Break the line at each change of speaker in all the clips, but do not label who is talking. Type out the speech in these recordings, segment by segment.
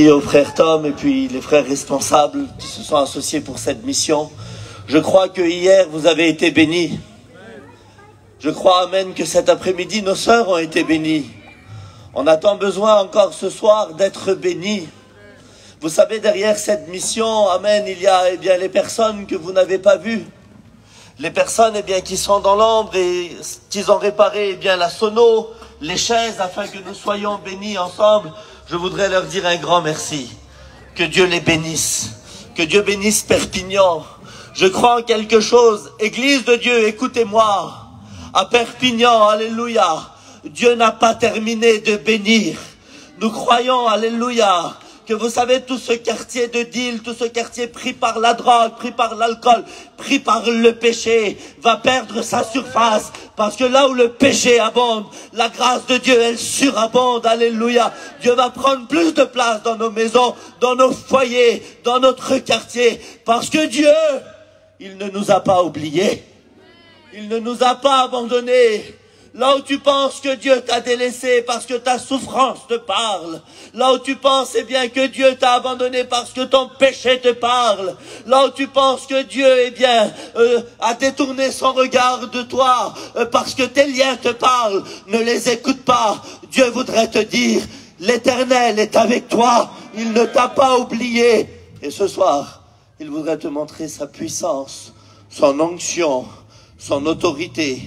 Et au frère Tom et puis les frères responsables qui se sont associés pour cette mission. Je crois que hier vous avez été bénis. Je crois, amen, que cet après-midi nos sœurs ont été bénies. On a tant besoin encore ce soir d'être bénis. Vous savez, derrière cette mission, amen, il y a les personnes que vous n'avez pas vues. Les personnes qui sont dans l'ombre et qui ont réparé la sono, les chaises, afin que nous soyons bénis ensemble. Je voudrais leur dire un grand merci. Que Dieu les bénisse. Que Dieu bénisse Perpignan. Je crois en quelque chose. Église de Dieu, écoutez-moi. À Perpignan, alléluia. Dieu n'a pas terminé de bénir. Nous croyons, alléluia, que vous savez, tout ce quartier de deal, tout ce quartier pris par la drogue, pris par l'alcool, pris par le péché, va perdre sa surface. Parce que là où le péché abonde, la grâce de Dieu, elle surabonde. Alléluia. Dieu va prendre plus de place dans nos maisons, dans nos foyers, dans notre quartier. Parce que Dieu, il ne nous a pas oubliés. Il ne nous a pas abandonnés. Là où tu penses que Dieu t'a délaissé parce que ta souffrance te parle. Là où tu penses que Dieu t'a abandonné parce que ton péché te parle. Là où tu penses que Dieu a détourné son regard de toi parce que tes liens te parlent. Ne les écoute pas. Dieu voudrait te dire, l'Éternel est avec toi. Il ne t'a pas oublié. Et ce soir, il voudrait te montrer sa puissance, son onction, son autorité.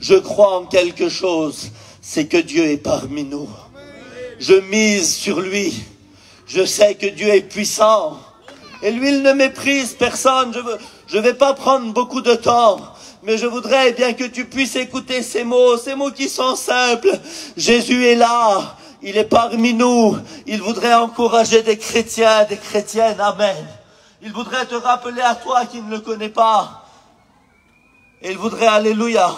Je crois en quelque chose, c'est que Dieu est parmi nous. Je mise sur lui. Je sais que Dieu est puissant. Et lui, il ne méprise personne. Je vais pas prendre beaucoup de temps. Mais je voudrais que tu puisses écouter ces mots qui sont simples. Jésus est là. Il est parmi nous. Il voudrait encourager des chrétiens, des chrétiennes. Amen. Il voudrait te rappeler à toi qui ne le connais pas. Et il voudrait, alléluia,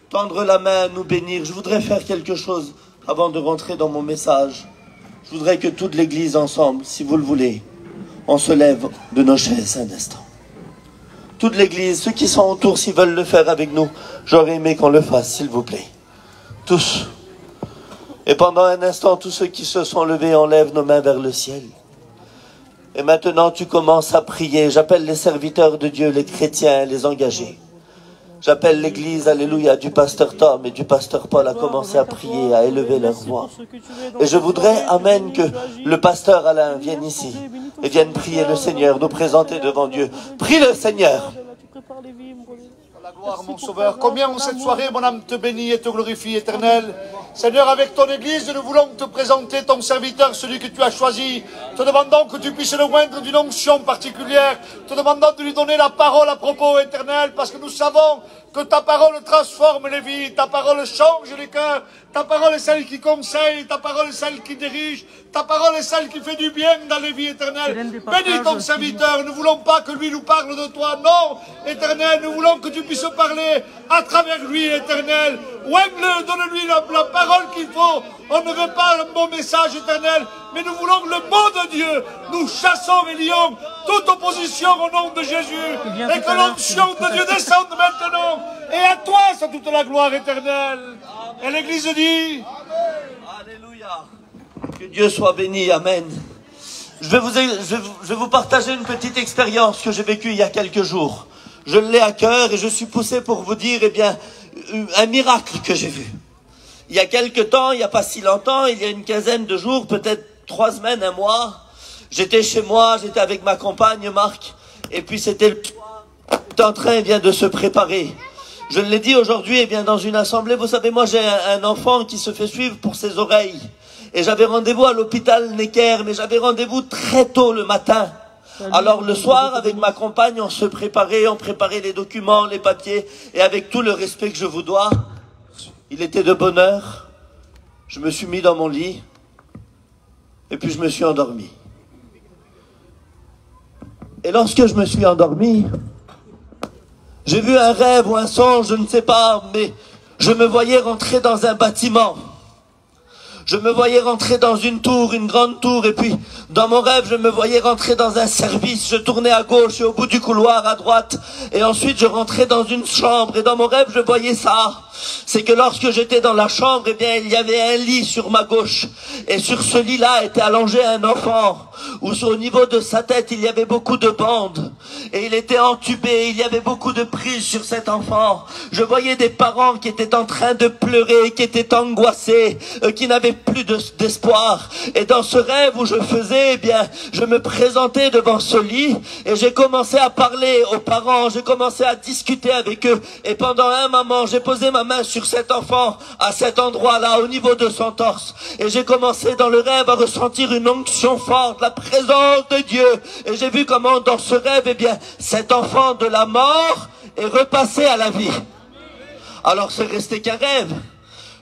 tendre la main, nous bénir. Je voudrais faire quelque chose avant de rentrer dans mon message. Je voudrais que toute l'église ensemble, si vous le voulez, on se lève de nos chaises un instant. Toute l'église, ceux qui sont autour, s'ils veulent le faire avec nous, j'aurais aimé qu'on le fasse, s'il vous plaît. Tous. Et pendant un instant, tous ceux qui se sont levés, on lève nos mains vers le ciel. Et maintenant, tu commences à prier. J'appelle les serviteurs de Dieu, les chrétiens, les engagés. J'appelle l'église, alléluia, du pasteur Tom et du pasteur Paul à commencer à prier, à élever leur voix. Et je voudrais, amen, que le pasteur Alain vienne ici et vienne prier le Seigneur, nous présenter devant Dieu. Prie le Seigneur.
La gloire, mon Sauveur. Combien en cette soirée, mon âme te bénit et te glorifie, Éternel. Seigneur, avec ton Église, nous voulons te présenter ton serviteur, celui que tu as choisi. Te demandons que tu puisses le oindre d'une onction particulière. Te demandons de lui donner la parole à propos, Éternel, parce que nous savons que ta parole transforme les vies, ta parole change les cœurs, ta parole est celle qui conseille, ta parole est celle qui dirige, ta parole est celle qui fait du bien dans les vies, Éternel. Bénis ton serviteur, nous ne voulons pas que lui nous parle de toi, non, Éternel, nous voulons que tu puisses parler à travers lui, Éternel. Oigne-le, donne-lui la parole qu'il faut. On ne veut pas un bon message, Éternel, mais nous voulons le mot de Dieu. Nous chassons et lions toute opposition au nom de Jésus. Et que l'onction de Dieu descende maintenant. Et à toi, c'est toute la gloire éternelle. Et l'Église dit
Alléluia. Que Dieu soit béni. Amen. Je vais vous partager une petite expérience que j'ai vécue il y a quelques jours. Je l'ai à cœur et je suis poussé pour vous dire, un miracle que j'ai vu. Il y a quelque temps, il n'y a pas si longtemps, il y a une quinzaine de jours, peut-être 3 semaines, un mois, j'étais chez moi, j'étais avec ma compagne Marc, et puis c'était le soir, en train de se préparer. Je l'ai dit aujourd'hui, dans une assemblée, vous savez, moi j'ai un enfant qui se fait suivre pour ses oreilles, et j'avais rendez-vous à l'hôpital Necker, mais j'avais rendez-vous très tôt le matin. Alors le soir, avec ma compagne, on se préparait, on préparait les documents, les papiers, et avec tout le respect que je vous dois, il était de bonne heure, je me suis mis dans mon lit, et puis je me suis endormi. Et lorsque je me suis endormi, j'ai vu un rêve ou un songe, je ne sais pas, mais je me voyais rentrer dans un bâtiment. Je me voyais rentrer dans une tour, une grande tour, et puis dans mon rêve, je me voyais rentrer dans un service. Je tournais à gauche et au bout du couloir à droite, et ensuite je rentrais dans une chambre, et dans mon rêve, je voyais ça. C'est que lorsque j'étais dans la chambre, eh bien, il y avait un lit sur ma gauche, et sur ce lit-là était allongé un enfant, où au niveau de sa tête, il y avait beaucoup de bandes, et il était entubé, il y avait beaucoup de prises sur cet enfant. Je voyais des parents qui étaient en train de pleurer, qui étaient angoissés, qui n'avaient plus d'espoir. Et dans ce rêve où je faisais, eh bien, je me présentais devant ce lit, et j'ai commencé à parler aux parents, j'ai commencé à discuter avec eux, et pendant un moment, j'ai posé ma main sur cet enfant, à cet endroit-là, au niveau de son torse, et j'ai commencé dans le rêve à ressentir une onction forte, la présence de Dieu, et j'ai vu comment dans ce rêve, eh bien, cet enfant de la mort est repassé à la vie. Alors c'est resté qu'un rêve.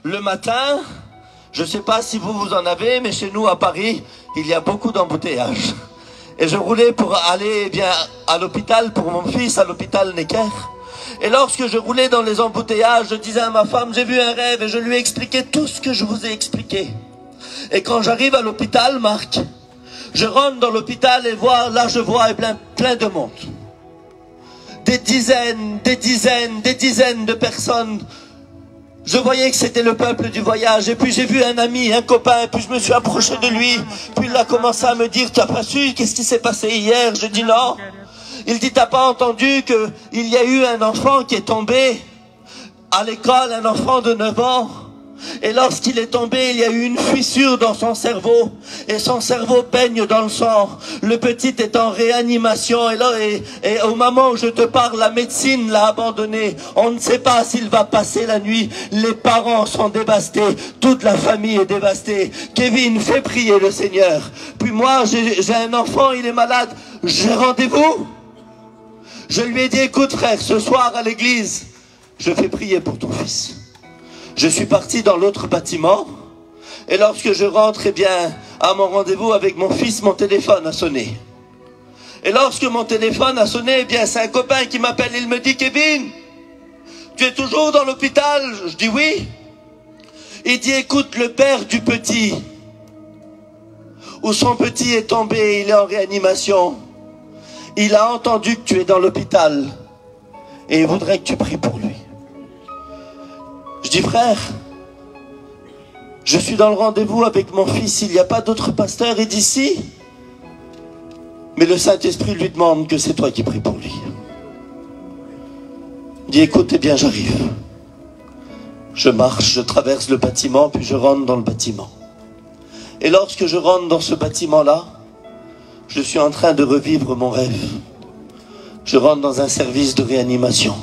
Le matin, je ne sais pas si vous en avez, mais chez nous à Paris, il y a beaucoup d'embouteillages. Et je roulais pour aller, eh bien, à l'hôpital pour mon fils, à l'hôpital Necker. Et lorsque je roulais dans les embouteillages, je disais à ma femme, j'ai vu un rêve, et je lui ai expliqué tout ce que je vous ai expliqué. Et quand j'arrive à l'hôpital, Marc, je rentre dans l'hôpital et là je vois plein de monde. Des dizaines de personnes. Je voyais que c'était le peuple du voyage. Et puis j'ai vu un ami, un copain, et puis je me suis approché de lui. Puis il a commencé à me dire, tu n'as pas su qu'est-ce qui s'est passé hier? Je dis non. Il dit, t'as pas entendu qu'il y a eu un enfant qui est tombé à l'école, un enfant de 9 ans. Et lorsqu'il est tombé, il y a eu une fissure dans son cerveau. Et son cerveau baigne dans le sang. Le petit est en réanimation. Et là, et au moment où je te parle, la médecine l'a abandonné. On ne sait pas s'il va passer la nuit. Les parents sont dévastés. Toute la famille est dévastée. Kevin, fais prier le Seigneur. Puis moi, j'ai un enfant, il est malade. J'ai rendez-vous. Je lui ai dit, écoute frère, ce soir à l'église, je fais prier pour ton fils. Je suis parti dans l'autre bâtiment, et lorsque je rentre, eh bien, à mon rendez-vous avec mon fils, mon téléphone a sonné. Et lorsque mon téléphone a sonné, eh bien, c'est un copain qui m'appelle, il me dit, Kevin, tu es toujours dans l'hôpital? Je dis oui. Il dit, écoute, le père du petit, où son petit est tombé, il est en réanimation. Il a entendu que tu es dans l'hôpital et il voudrait que tu pries pour lui. Je dis, frère, je suis dans le rendez-vous avec mon fils, il n'y a pas d'autre pasteur. Il dit, si, mais le Saint-Esprit lui demande que c'est toi qui pries pour lui. Il dit, écoute, eh bien j'arrive. Je marche, je traverse le bâtiment, puis je rentre dans le bâtiment. Et lorsque je rentre dans ce bâtiment-là, je suis en train de revivre mon rêve. Je rentre dans un service de réanimation.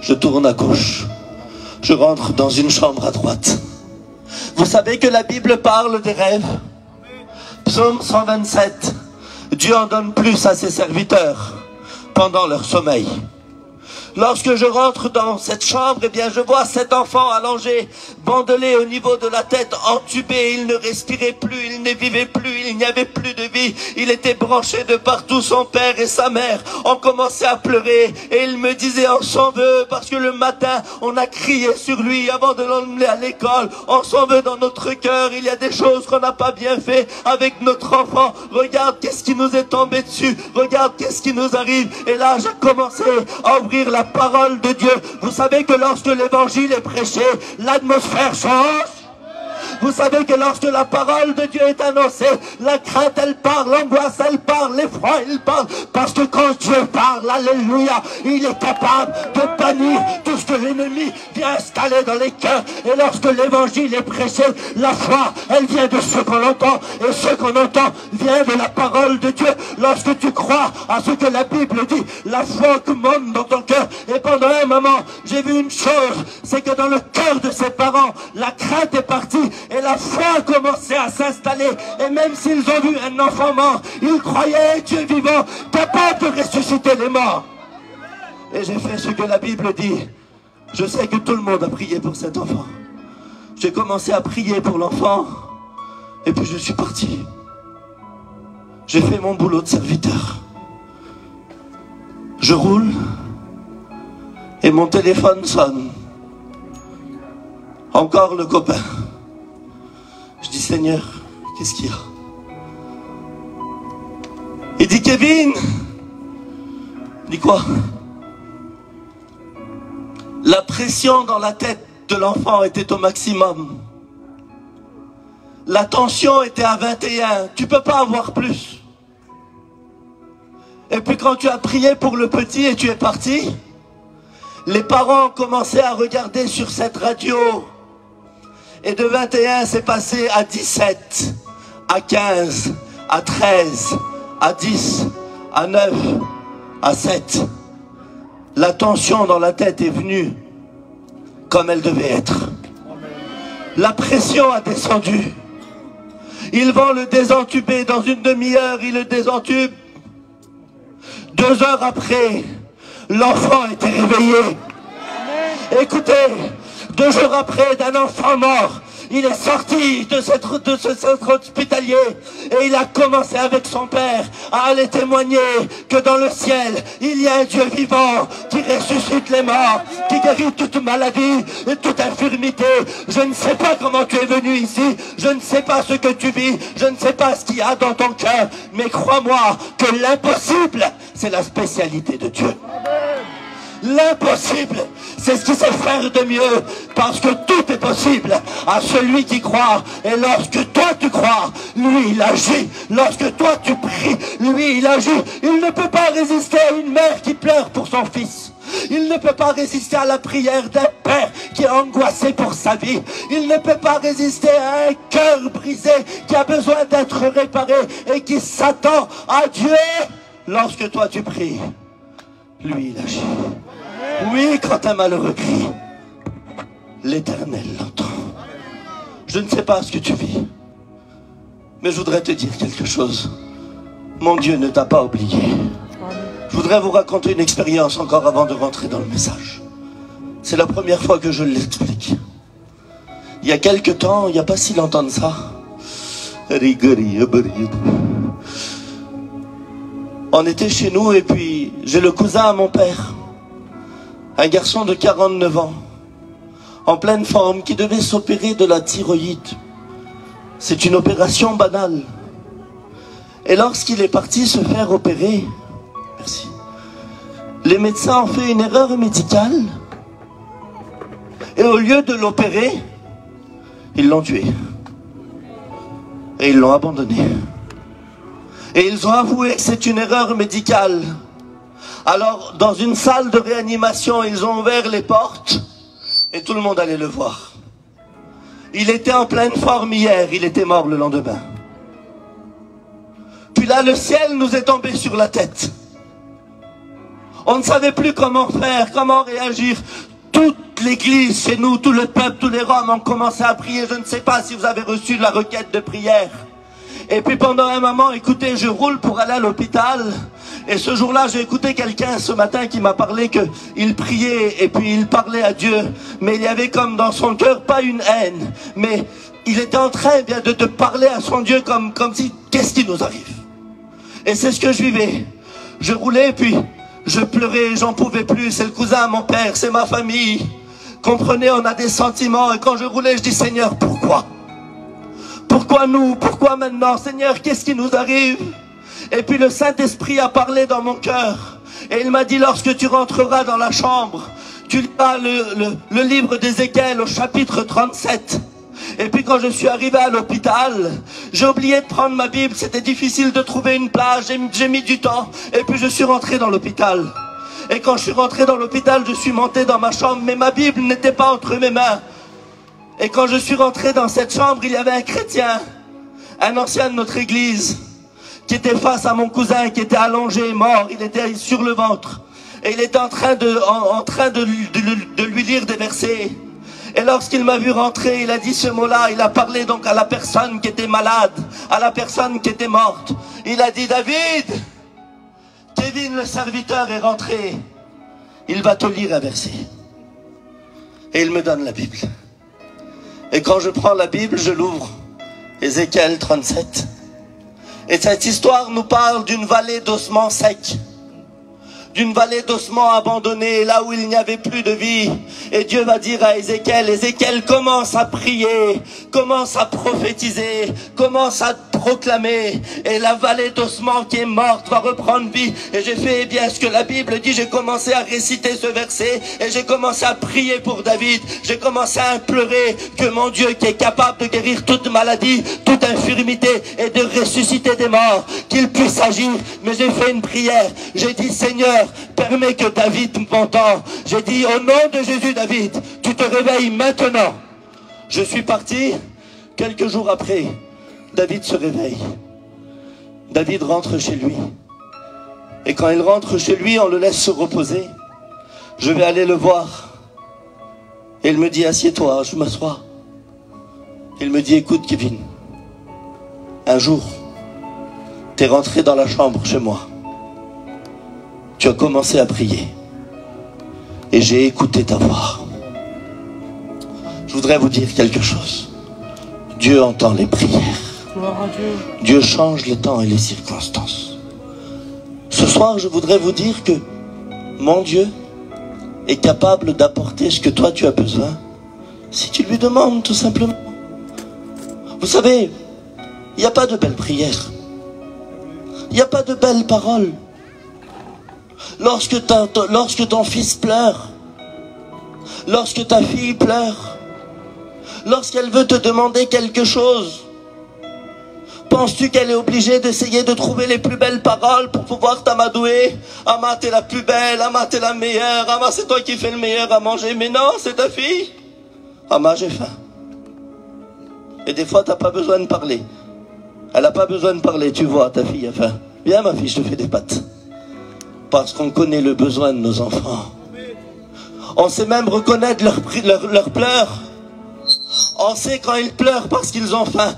Je tourne à gauche. Je rentre dans une chambre à droite. Vous savez que la Bible parle des rêves. Psaume 127. Dieu en donne plus à ses serviteurs pendant leur sommeil. Lorsque je rentre dans cette chambre, eh bien, je vois cet enfant allongé, bandelé au niveau de la tête, entubé. Il ne respirait plus, il ne vivait plus, il n'y avait plus de vie. Il était branché de partout. Son père et sa mère ont commencé à pleurer. Et il me disait, on s'en veut, parce que le matin, on a crié sur lui avant de l'emmener à l'école. On s'en veut dans notre cœur. Il y a des choses qu'on n'a pas bien fait avec notre enfant. Regarde qu'est-ce qui nous est tombé dessus. Regarde qu'est-ce qui nous arrive. Et là, j'ai commencé à ouvrir la parole de Dieu. Vous savez que lorsque l'évangile est prêché, l'atmosphère change. Vous savez que lorsque la parole de Dieu est annoncée, la crainte elle part, l'angoisse elle part, l'effroi il part, parce que quand Dieu parle, alléluia, il est capable de bannir tout ce que l'ennemi vient installer dans les cœurs. Et lorsque l'évangile est prêché, la foi elle vient de ce qu'on entend, et ce qu'on entend vient de la parole de Dieu. Lorsque tu crois à ce que la Bible dit, la foi monte dans ton cœur. Et pendant un moment, j'ai vu une chose, c'est que dans le cœur de ses parents, la crainte est partie, et la foi a commencé à s'installer. Et même s'ils ont vu un enfant mort, ils croyaient Dieu vivant, capable de ressusciter les morts. Et j'ai fait ce que la Bible dit. Je sais que tout le monde a prié pour cet enfant. J'ai commencé à prier pour l'enfant, et puis je suis parti. J'ai fait mon boulot de serviteur. Je roule, et mon téléphone sonne. Encore le copain. Je dis, Seigneur, qu'est-ce qu'il y a? Il dit, Kevin. Il dit quoi? La pression dans la tête de l'enfant était au maximum. La tension était à 21. Tu peux pas avoir plus. Et puis quand tu as prié pour le petit et tu es parti, les parents ont commencé à regarder sur cette radio. Et de 21, c'est passé à 17, à 15, à 13, à 10, à 9, à 7. La tension dans la tête est venue comme elle devait être. La pression a descendu. Ils vont le désentuber dans une demi-heure, ils le désentubent. 2 heures après, l'enfant était réveillé. Écoutez, 2 jours après d'un enfant mort, il est sorti de ce centre hospitalier et il a commencé avec son père à aller témoigner que dans le ciel, il y a un Dieu vivant qui ressuscite les morts, qui guérit toute maladie et toute infirmité. Je ne sais pas comment tu es venu ici, je ne sais pas ce que tu vis, je ne sais pas ce qu'il y a dans ton cœur, mais crois-moi que l'impossible, c'est la spécialité de Dieu. L'impossible, c'est ce qu'il sait faire de mieux, parce que tout est possible à celui qui croit. Et lorsque toi tu crois, lui il agit. Lorsque toi tu pries, lui il agit. Il ne peut pas résister à une mère qui pleure pour son fils. Il ne peut pas résister à la prière d'un père qui est angoissé pour sa vie. Il ne peut pas résister à un cœur brisé qui a besoin d'être réparé et qui s'attend à Dieu. Lorsque toi tu pries, lui il agit. Oui, quand un malheureux crie, l'Éternel l'entend. Je ne sais pas ce que tu vis, mais je voudrais te dire quelque chose. Mon Dieu ne t'a pas oublié. Je voudrais vous raconter une expérience encore avant de rentrer dans le message. C'est la première fois que je l'explique. Il y a quelque temps, il n'y a pas si longtemps de ça, on était chez nous et puis j'ai le cousin à mon père. Un garçon de 49 ans, en pleine forme, qui devait s'opérer de la thyroïde. C'est une opération banale. Et lorsqu'il est parti se faire opérer, merci, les médecins ont fait une erreur médicale. Et au lieu de l'opérer, ils l'ont tué. Et ils l'ont abandonné. Et ils ont avoué que c'est une erreur médicale. Alors, dans une salle de réanimation, ils ont ouvert les portes et tout le monde allait le voir. Il était en pleine forme hier, il était mort le lendemain. Puis là, le ciel nous est tombé sur la tête. On ne savait plus comment faire, comment réagir. Toute l'église chez nous, tout le peuple, tous les Roms ont commencé à prier. Je ne sais pas si vous avez reçu la requête de prière. Et puis pendant un moment, écoutez, je roule pour aller à l'hôpital. Et ce jour-là, j'ai écouté quelqu'un ce matin qui m'a parlé qu'il priait et puis il parlait à Dieu. Mais il y avait comme dans son cœur, pas une haine, mais il était en train bien de parler à son Dieu comme si, qu'est-ce qui nous arrive? Et c'est ce que je vivais. Je roulais et puis je pleurais, j'en pouvais plus. C'est le cousin à mon père, c'est ma famille. Comprenez, on a des sentiments. Et quand je roulais, je dis, Seigneur, pourquoi? Pourquoi nous? Pourquoi maintenant? Seigneur, qu'est-ce qui nous arrive? Et puis le Saint-Esprit a parlé dans mon cœur. Et il m'a dit, lorsque tu rentreras dans la chambre, tu liras le livre d'Ézéchiel au chapitre 37. Et puis quand je suis arrivé à l'hôpital, j'ai oublié de prendre ma Bible. C'était difficile de trouver une place, j'ai mis du temps. Et puis je suis rentré dans l'hôpital. Et quand je suis rentré dans l'hôpital, je suis monté dans ma chambre, mais ma Bible n'était pas entre mes mains. Et quand je suis rentré dans cette chambre, il y avait un chrétien, un ancien de notre église, qui était face à mon cousin, qui était allongé, mort. Il était sur le ventre. Et il était en train de lui lire des versets. Et lorsqu'il m'a vu rentrer, il a dit ce mot-là. Il a parlé donc à la personne qui était malade, à la personne qui était morte. Il a dit, David, Kevin le serviteur est rentré. Il va te lire un verset. Et il me donne la Bible. Et quand je prends la Bible, je l'ouvre. Ézéchiel 37. Et cette histoire nous parle d'une vallée d'ossements secs. d'une vallée d'ossements abandonnés, là où il n'y avait plus de vie. Et Dieu va dire à Ézéchiel, Ézéchiel, commence à prier, commence à prophétiser, commence à proclamer, et la vallée d'ossements qui est morte va reprendre vie. Et j'ai fait bien ce que la Bible dit, j'ai commencé à réciter ce verset, et j'ai commencé à prier pour David, j'ai commencé à implorer que mon Dieu qui est capable de guérir toute maladie, toute infirmité, et de ressusciter des morts, qu'il puisse agir. Mais j'ai fait une prière, j'ai dit, Seigneur, permets que David m'entende. J'ai dit, au nom de Jésus, David, tu te réveilles maintenant. Je suis parti, quelques jours après, David se réveille. David rentre chez lui. Et quand il rentre chez lui, on le laisse se reposer. Je vais aller le voir. Et il me dit, assieds-toi, je m'assois. Il me dit, écoute Kevin, un jour, tu es rentré dans la chambre chez moi. Tu as commencé à prier. Et j'ai écouté ta voix. Je voudrais vous dire quelque chose. Dieu entend les prières. Dieu change les temps et les circonstances. Ce soir, je voudrais vous dire que mon Dieu est capable d'apporter ce que toi tu as besoin, si tu lui demandes tout simplement. Vous savez, il n'y a pas de belles prières. Il n'y a pas de belles paroles. Lorsque ton fils pleure, lorsque ta fille pleure, lorsqu'elle veut te demander quelque chose, penses-tu qu'elle est obligée d'essayer de trouver les plus belles paroles pour pouvoir t'amadouer? Ama, t'es la plus belle, Ama, t'es la meilleure, Ama, c'est toi qui fais le meilleur à manger. Mais non, c'est ta fille. Ama, j'ai faim. Et des fois, t'as pas besoin de parler. Elle n'a pas besoin de parler, tu vois, ta fille a faim. Viens ma fille, je te fais des pâtes. Parce qu'on connaît le besoin de nos enfants. On sait même reconnaître leurs pleurs. On sait quand ils pleurent parce qu'ils ont faim.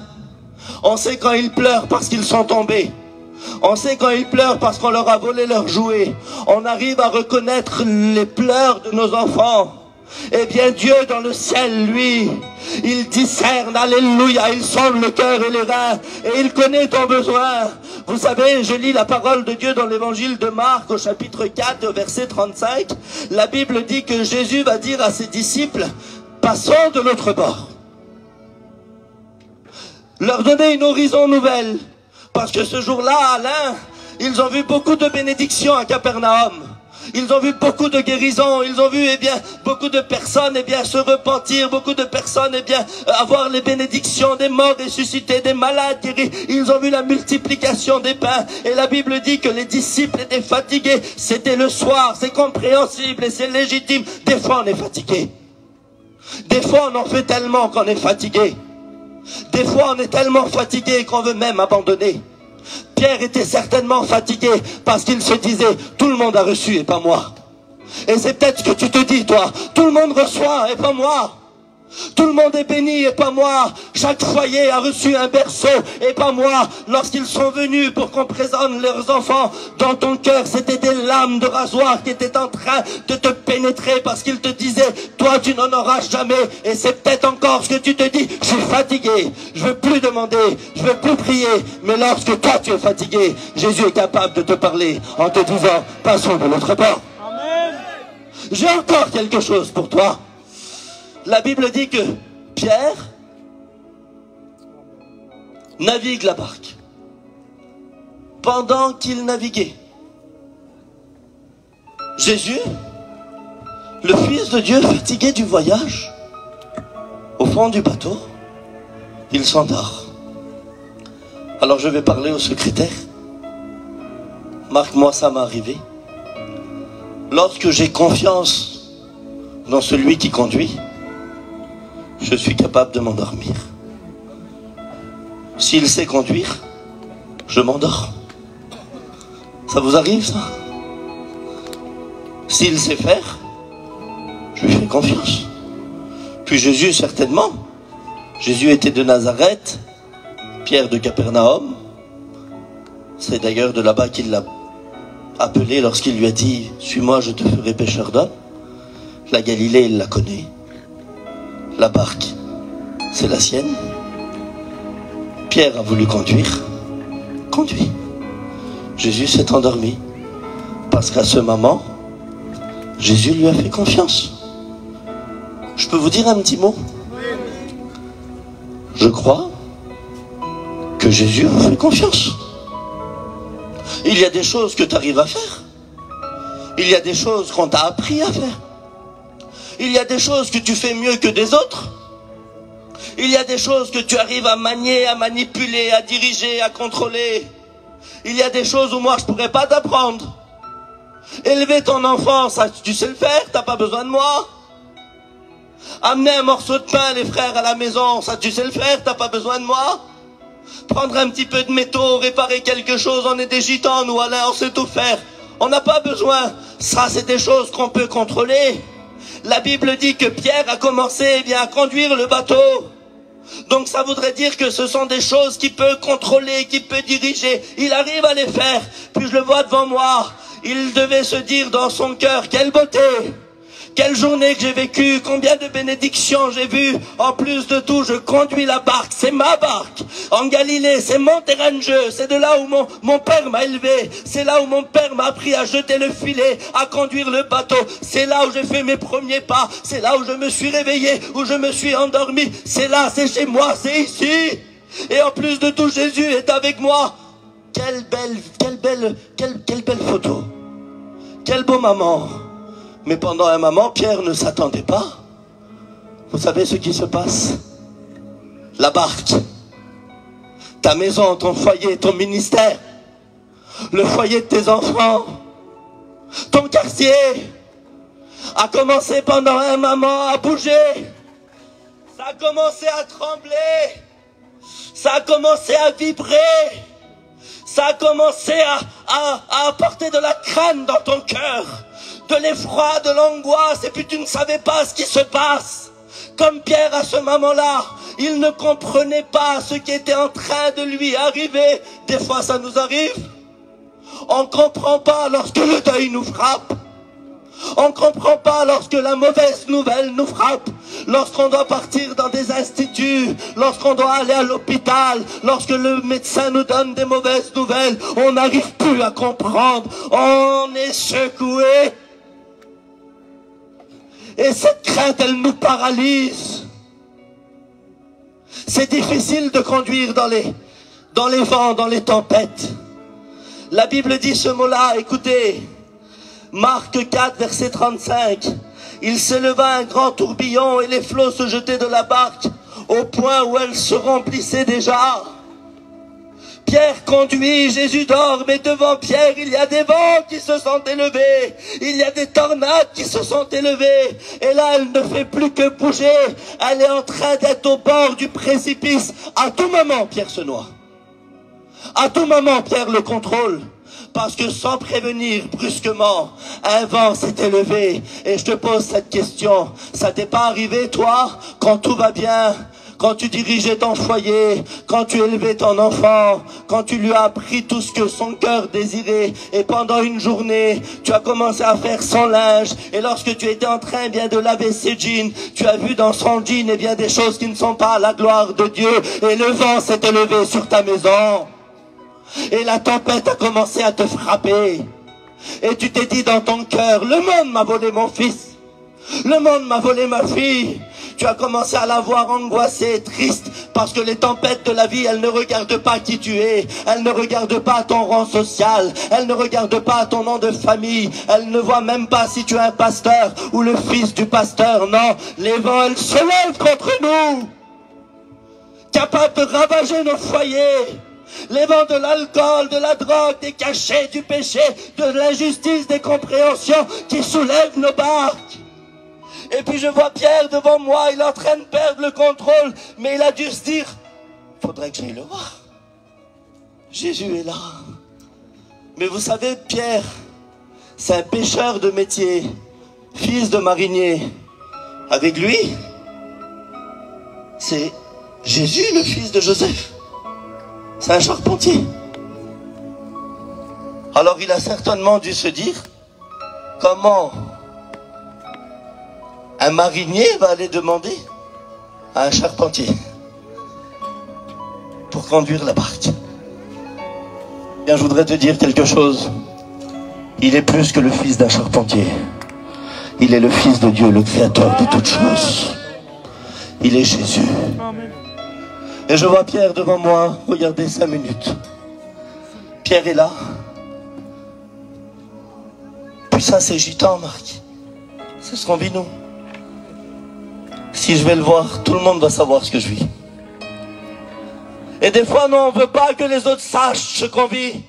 On sait quand ils pleurent parce qu'ils sont tombés. On sait quand ils pleurent parce qu'on leur a volé leurs jouets. On arrive à reconnaître les pleurs de nos enfants. Eh bien Dieu dans le ciel, lui, il discerne, alléluia, il sonde le cœur et les reins, et il connaît ton besoin. Vous savez, je lis la parole de Dieu dans l'évangile de Marc au chapitre 4 au verset 35. La Bible dit que Jésus va dire à ses disciples, passons de l'autre bord. Leur donner une horizon nouvelle. Parce que ce jour-là, Alain, ils ont vu beaucoup de bénédictions à Capernaum. Ils ont vu beaucoup de guérisons, ils ont vu beaucoup de personnes se repentir, beaucoup de personnes avoir les bénédictions des morts ressuscités, des malades guéris. Ils ont vu la multiplication des pains. Et la Bible dit que les disciples étaient fatigués. C'était le soir, c'est compréhensible et c'est légitime. Des fois on est fatigué. Des fois on en fait tellement qu'on est fatigué. Des fois on est tellement fatigué qu'on veut même abandonner. Pierre était certainement fatigué parce qu'il se disait, tout le monde a reçu et pas moi. Et c'est peut-être ce que tu te dis toi, tout le monde reçoit et pas moi. Tout le monde est béni et pas moi. Chaque foyer a reçu un berceau et pas moi. Lorsqu'ils sont venus pour qu'on présente leurs enfants, dans ton cœur c'était des lames de rasoir qui étaient en train de te pénétrer parce qu'ils te disaient, toi tu n'en auras jamais. Et c'est peut-être encore ce que tu te dis, je suis fatigué, je veux plus demander, je veux plus prier. Mais lorsque toi tu es fatigué, Jésus est capable de te parler en te disant, passons de l'autre bord. J'ai encore quelque chose pour toi. La Bible dit que Pierre navigue la barque. Pendant qu'il naviguait, Jésus, le Fils de Dieu, fatigué du voyage, au fond du bateau, il s'endort. Alors je vais parler au secrétaire. Marc, moi ça m'est arrivé. Lorsque j'ai confiance dans celui qui conduit, je suis capable de m'endormir. S'il sait conduire, je m'endors. Ça vous arrive ça? S'il sait faire, je lui fais confiance. Puis Jésus, certainement. Jésus était de Nazareth, Pierre de Capernaum. C'est d'ailleurs de là-bas qu'il l'a appelé lorsqu'il lui a dit, suis-moi, je te ferai pêcheur d'hommes. La Galilée, il la connaît. La barque, c'est la sienne. Pierre a voulu conduire. Conduit. Jésus s'est endormi. Parce qu'à ce moment, Jésus lui a fait confiance. Je peux vous dire un petit mot? Je crois que Jésus a fait confiance. Il y a des choses que tu arrives à faire. Il y a des choses qu'on t'a appris à faire. Il y a des choses que tu fais mieux que des autres. Il y a des choses que tu arrives à manier, à manipuler, à diriger, à contrôler. Il y a des choses où moi je ne pourrais pas t'apprendre. Élever ton enfant, ça tu sais le faire, t'as pas besoin de moi. Amener un morceau de pain, les frères, à la maison, ça tu sais le faire, t'as pas besoin de moi. Prendre un petit peu de métaux, réparer quelque chose, on est des gitans, nous Alain, on sait tout faire. On n'a pas besoin. Ça c'est des choses qu'on peut contrôler. La Bible dit que Pierre a commencé à conduire le bateau. Donc ça voudrait dire que ce sont des choses qu'il peut contrôler, qu'il peut diriger. Il arrive à les faire. Puis je le vois devant moi. Il devait se dire dans son cœur, quelle beauté! Quelle journée que j'ai vécue, combien de bénédictions j'ai vues. En plus de tout, je conduis la barque, c'est ma barque. En Galilée, c'est mon terrain de jeu, c'est de là où mon père m'a élevé. C'est là où mon père m'a appris à jeter le filet, à conduire le bateau. C'est là où j'ai fait mes premiers pas. C'est là où je me suis réveillé, où je me suis endormi. C'est là, c'est chez moi, c'est ici. Et en plus de tout, Jésus est avec moi. Quelle belle photo. Quel beau moment. Mais pendant un moment, Pierre ne s'attendait pas. Vous savez ce qui se passe? La barque, ta maison, ton foyer, ton ministère, le foyer de tes enfants, ton quartier a commencé pendant un moment à bouger. Ça a commencé à trembler. Ça a commencé à vibrer. Ça a commencé à apporter de la crainte dans ton cœur. De l'effroi, de l'angoisse, et puis tu ne savais pas ce qui se passe. Comme Pierre à ce moment-là, il ne comprenait pas ce qui était en train de lui arriver. Des fois ça nous arrive. On ne comprend pas lorsque le deuil nous frappe. On ne comprend pas lorsque la mauvaise nouvelle nous frappe. Lorsqu'on doit partir dans des instituts, lorsqu'on doit aller à l'hôpital, lorsque le médecin nous donne des mauvaises nouvelles, on n'arrive plus à comprendre. On est secoué. Et cette crainte, elle nous paralyse. C'est difficile de conduire dans les vents, dans les tempêtes. La Bible dit ce mot-là, écoutez. Marc 4, verset 35. Il s'éleva un grand tourbillon et les flots se jetaient de la barque au point où elle se remplissait déjà. Pierre conduit, Jésus dort, mais devant Pierre, il y a des vents qui se sont élevés. Il y a des tornades qui se sont élevées. Et là, elle ne fait plus que bouger. Elle est en train d'être au bord du précipice. À tout moment, Pierre se noie. À tout moment, Pierre le contrôle. Parce que sans prévenir, brusquement, un vent s'est élevé. Et je te pose cette question. Ça t'est pas arrivé, toi, quand tout va bien? Quand tu dirigeais ton foyer, quand tu élevais ton enfant, quand tu lui as appris tout ce que son cœur désirait, et pendant une journée, tu as commencé à faire son linge, et lorsque tu étais en train de laver ses jeans, tu as vu dans son jean des choses qui ne sont pas à la gloire de Dieu, et le vent s'est élevé sur ta maison, et la tempête a commencé à te frapper, et tu t'es dit dans ton cœur, le monde m'a volé mon fils, le monde m'a volé ma fille. Tu as commencé à la voir angoissée, triste, parce que les tempêtes de la vie, elles ne regardent pas qui tu es, elles ne regardent pas ton rang social, elles ne regardent pas ton nom de famille, elles ne voient même pas si tu es un pasteur ou le fils du pasteur, non, les vents, elles se lèvent contre nous, capables de ravager nos foyers, les vents de l'alcool, de la drogue, des cachets, du péché, de l'injustice, des compréhensions qui soulèvent nos barques. Et puis je vois Pierre devant moi, il est en train de perdre le contrôle, mais il a dû se dire, faudrait que j'aille le voir. Jésus est là. Mais vous savez, Pierre, c'est un pêcheur de métier, fils de marinier. Avec lui, c'est Jésus, le fils de Joseph. C'est un charpentier. Alors il a certainement dû se dire, comment un marinier va aller demander à un charpentier pour conduire la barque. Bien, je voudrais te dire quelque chose. Il est plus que le fils d'un charpentier. Il est le Fils de Dieu, le Créateur de toutes choses. Il est Jésus. Et je vois Pierre devant moi. Regardez 5 minutes. Pierre est là. Puis ça, c'est gitan, Marc. C'est ce qu'on vit, nous. Si je vais le voir, tout le monde va savoir ce que je vis. Et des fois, non, on ne veut pas que les autres sachent ce qu'on vit.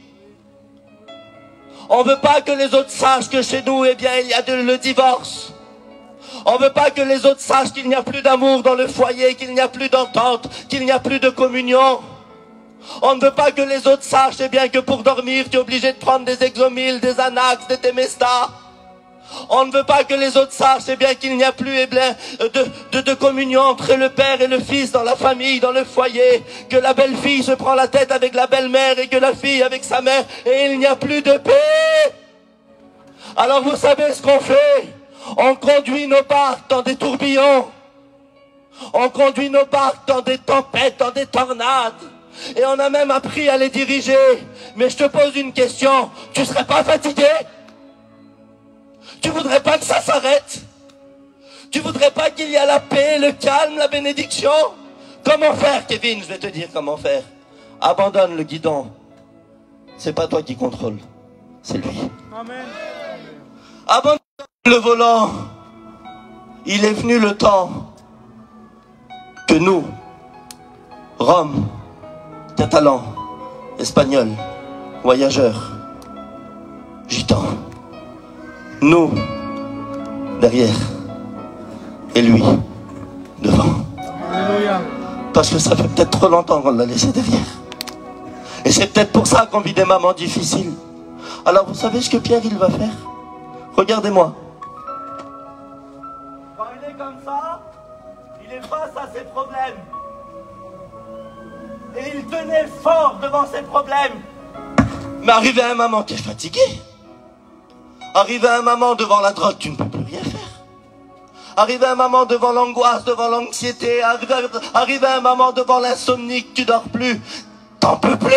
On ne veut pas que les autres sachent que chez nous, eh bien, il y a le divorce. On ne veut pas que les autres sachent qu'il n'y a plus d'amour dans le foyer, qu'il n'y a plus d'entente, qu'il n'y a plus de communion. On ne veut pas que les autres sachent, eh bien, que pour dormir, tu es obligé de prendre des Exomil, des Anax, des Temesta. On ne veut pas que les autres sachent, eh bien, qu'il n'y a plus, eh bien, de communion entre le père et le fils dans la famille, dans le foyer. Que la belle-fille se prend la tête avec la belle-mère et que la fille avec sa mère. Et il n'y a plus de paix. Alors vous savez ce qu'on fait? On conduit nos barques dans des tourbillons. On conduit nos barques dans des tempêtes, dans des tornades. Et on a même appris à les diriger. Mais je te pose une question. Tu serais pas fatigué? Tu voudrais pas que ça s'arrête? Tu voudrais pas qu'il y ait la paix, le calme, la bénédiction? Comment faire, Kevin? Je vais te dire comment faire. Abandonne le guidon. C'est pas toi qui contrôle, c'est lui. Amen. Abandonne le volant. Il est venu le temps que nous, Roms, Catalans, Espagnols, voyageurs, Gitans, nous, derrière, et lui, devant. Alléluia. Parce que ça fait peut-être trop longtemps qu'on l'a laissé derrière. Et c'est peut-être pour ça qu'on vit des moments difficiles. Alors vous savez ce que Pierre, il va faire? Regardez-moi. Quand il est comme ça, il est face à ses problèmes. Et il tenait fort devant ses problèmes. Mais arrivé à un moment, tu es fatigué. Arrivé à un moment devant la drogue, tu ne peux plus rien faire. Arrivé à un moment devant l'angoisse, devant l'anxiété, arrivé à un moment devant l'insomnie, que tu dors plus, t'en peux plus.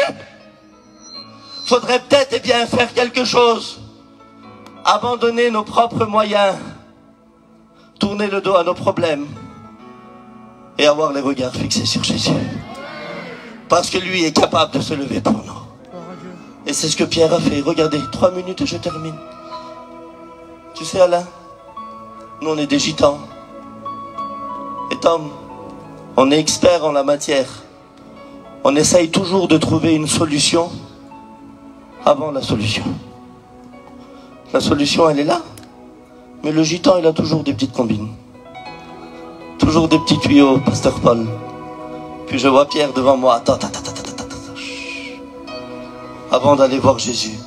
Faudrait peut-être, eh bien, faire quelque chose. Abandonner nos propres moyens, tourner le dos à nos problèmes et avoir les regards fixés sur Jésus. Parce que lui est capable de se lever pour nous. Et c'est ce que Pierre a fait. Regardez, 3 minutes et je termine. Tu sais, Alain, nous on est des gitans. Et Tom, on est experts en la matière. On essaye toujours de trouver une solution avant la solution. La solution, elle est là. Mais le gitan, il a toujours des petites combines. Toujours des petits tuyaux, Pasteur Paul. Puis je vois Pierre devant moi. Attends. Avant d'aller voir Jésus.